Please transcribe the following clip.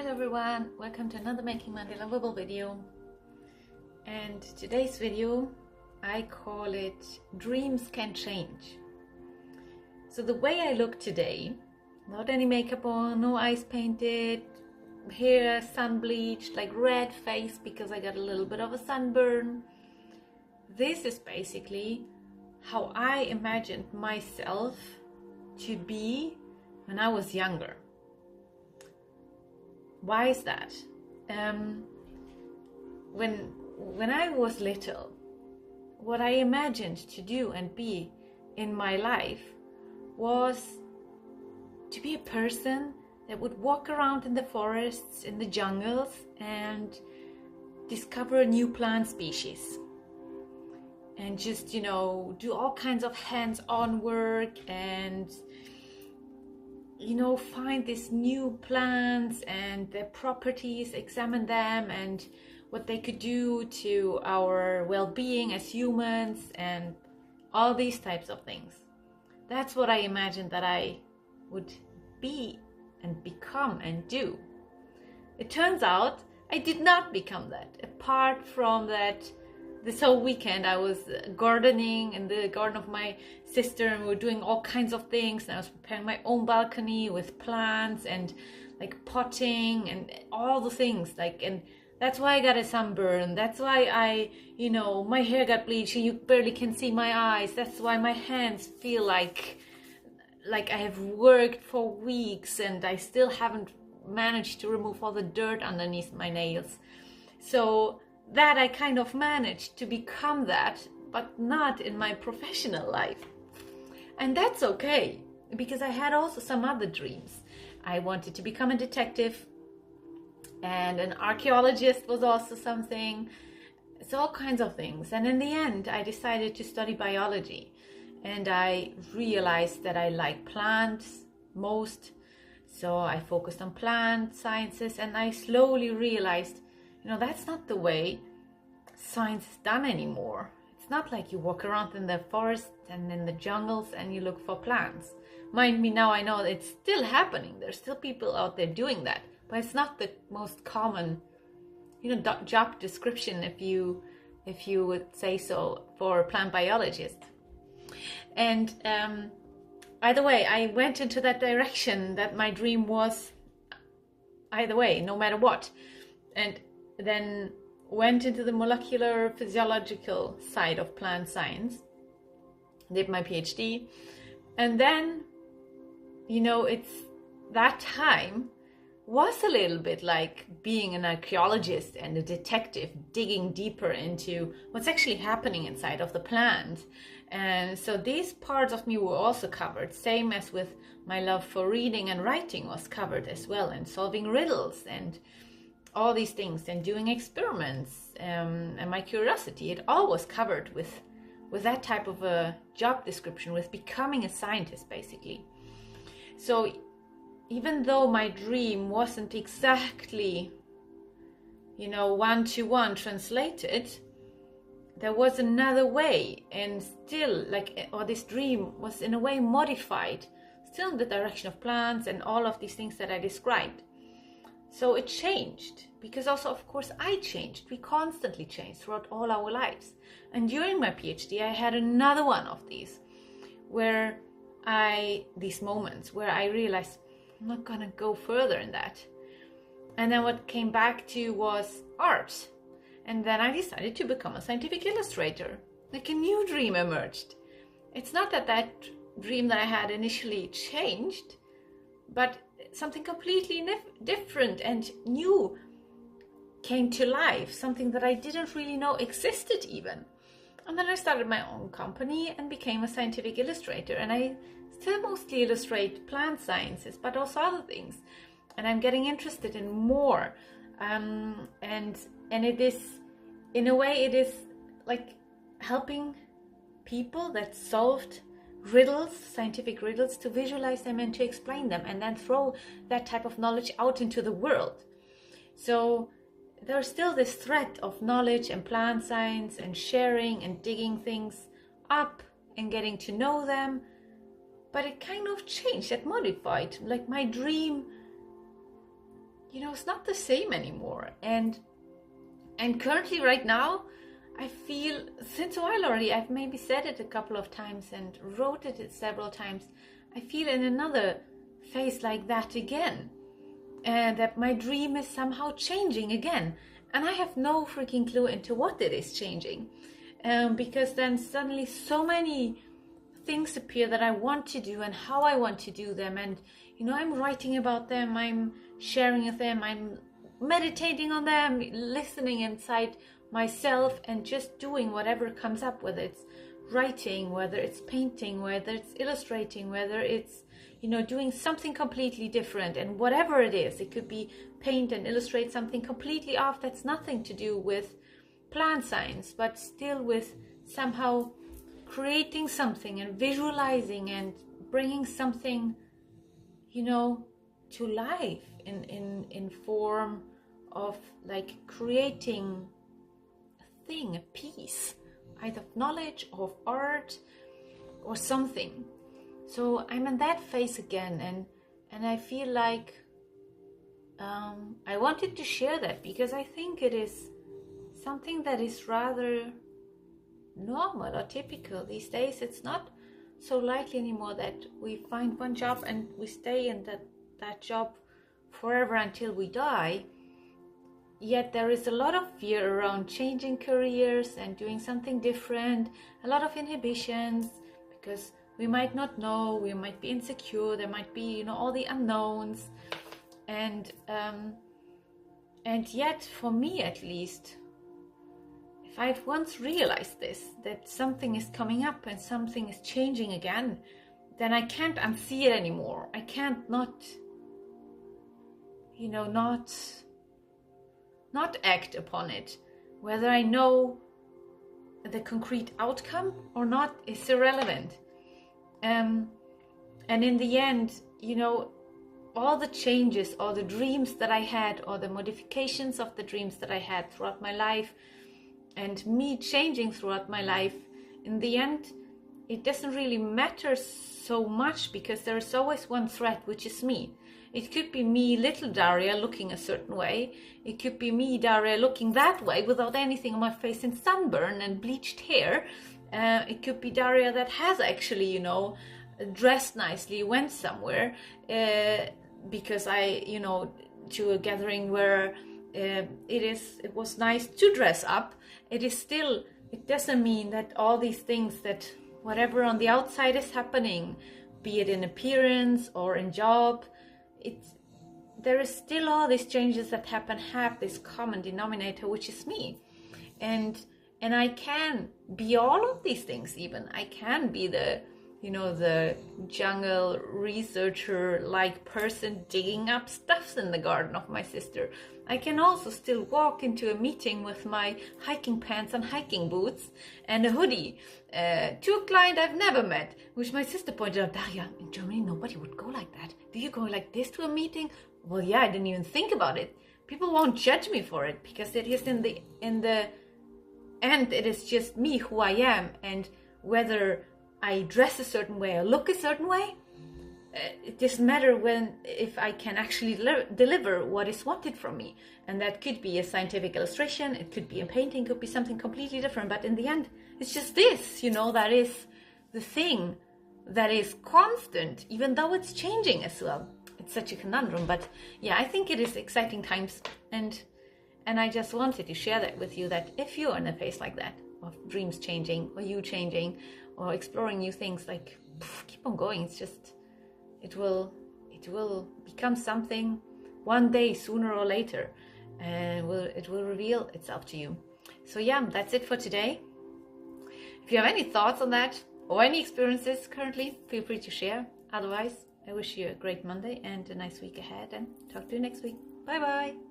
Hello everyone, welcome to another Making Monday Lovable video. And today's video, I call it Dreams Can Change. So the way I look today, not any makeup on, no eyes painted, hair sun bleached, like red face because I got a little bit of a sunburn. This is basically how I imagined myself to be when I was younger. Why is that? When I was little, what I imagined to do and be in my life was to be a person that would walk around in the forests, in the jungles, and discover a new plant species. And just, do all kinds of hands-on work and find these new plants and their properties, examine them and what they could do to our well-being as humans and all these types of things. That's what I imagined that I would be and become and do. It turns out I did not become that. Apart from that, this whole weekend I was gardening in the garden of my sister and we were doing all kinds of things, and I was preparing my own balcony with plants and like potting and all the things, and that's why I got a sunburn. That's why my hair got bleached and you barely can see my eyes. That's why my hands feel like I have worked for weeks and I still haven't managed to remove all the dirt underneath my nails. So that I kind of managed to become that, but not in my professional life. And that's okay, because I had also some other dreams. I wanted to become a detective, and an archaeologist was also something. It's all kinds of things. And in the end, I decided to study biology. And I realized that I like plants most. So I focused on plant sciences, and I slowly realized that's not the way science is done anymore. It's not like you walk around in the forest and in the jungles and you look for plants. Mind me, now I know it's still happening. There's still people out there doing that, but it's not the most common, job description, if you would say so, for plant biologists. And either way, I went into that direction that my dream was. Either way, no matter what. And then went into the molecular physiological side of plant science, did my PhD, and then it's that time was a little bit like being an archaeologist and a detective, digging deeper into what's actually happening inside of the plant. And so these parts of me were also covered, same as with my love for reading and writing was covered as well, and solving riddles and all these things and doing experiments, and my curiosity, it all was covered with that type of a job description, with becoming a scientist basically. So even though my dream wasn't exactly one-to-one translated, there was another way, and still this dream was in a way modified, still in the direction of plants and all of these things that I described. So it changed, because also, of course, I changed. We constantly change throughout all our lives. And during my PhD, I had another one of these, these moments where I realized I'm not gonna go further in that. And then what came back to was art. And then I decided to become a scientific illustrator. Like a new dream emerged. It's not that dream that I had initially changed, but something completely different and new came to life, something that I didn't really know existed even. And then I started my own company and became a scientific illustrator, and I still mostly illustrate plant sciences, but also other things. And I'm getting interested in more. And it is, in a way, it is like helping people that solved riddles, scientific riddles, to visualize them and to explain them, and then throw that type of knowledge out into the world. So there's still this thread of knowledge and plant science and sharing and digging things up and getting to know them, but it kind of changed, it modified. Like my dream, it's not the same anymore. And currently right now, I feel, since a while already, I've maybe said it a couple of times and wrote it several times, I feel in another phase like that again. And that my dream is somehow changing again. And I have no freaking clue into what it is changing. Because then suddenly so many things appear that I want to do and how I want to do them. And, I'm writing about them, I'm sharing with them, I'm meditating on them, listening inside myself and just doing whatever comes up, whether it's writing, whether it's painting, whether it's illustrating, whether it's doing something completely different. And whatever it is, it could be paint and illustrate something completely off that's nothing to do with plant science, but still with somehow creating something and visualizing and bringing something to life in form of like creating a thing, a piece, either of knowledge or of art or something. So I'm in that phase again, and I feel like I wanted to share that because I think it is something that is rather normal or typical these days. It's not so likely anymore that we find one job and we stay in that job forever until we die. Yet there is a lot of fear around changing careers and doing something different, a lot of inhibitions, because we might not know, we might be insecure, there might be, all the unknowns. And yet, for me at least, if I've once realized this, that something is coming up and something is changing again, then I can't unsee it anymore. I can't not act upon it. Whether I know the concrete outcome or not is irrelevant. And in the end, all the changes or the dreams that I had or the modifications of the dreams that I had throughout my life and me changing throughout my life, in the end, it doesn't really matter so much because there is always one thread, which is me. It could be me, little Daria, looking a certain way. It could be me, Daria, looking that way without anything on my face and sunburn and bleached hair. It could be Daria that has actually, dressed nicely, went somewhere because I, to a gathering where it was nice to dress up. It doesn't mean that all these things, that whatever on the outside is happening, be it in appearance or in job, there is still all these changes that have this common denominator, which is me. And I can be all of these things even. I can be the jungle researcher-like person digging up stuffs in the garden of my sister. I can also still walk into a meeting with my hiking pants and hiking boots and a hoodie to a client I've never met, which my sister pointed out, Daria, in Germany nobody would go like that. Do you go like this to a meeting? Well, yeah, I didn't even think about it. People won't judge me for it because it is in the end, it is just me, who I am, and whether I dress a certain way or look a certain way, it doesn't matter if I can actually deliver what is wanted from me. And that could be a scientific illustration, it could be a painting, it could be something completely different. But in the end, it's just this, that is the thing that is constant, even though it's changing as well. It's such a conundrum, but yeah, I think it is exciting times. And I just wanted to share that with you, that if you're in a phase like that, of dreams changing, or you changing, or exploring new things, like, keep on going. It's just, it will become something one day, sooner or later, and it will reveal itself to you. So yeah, that's it for today. If you have any thoughts on that or any experiences currently, feel free to share. Otherwise, I wish you a great Monday and a nice week ahead, and talk to you next week. Bye bye.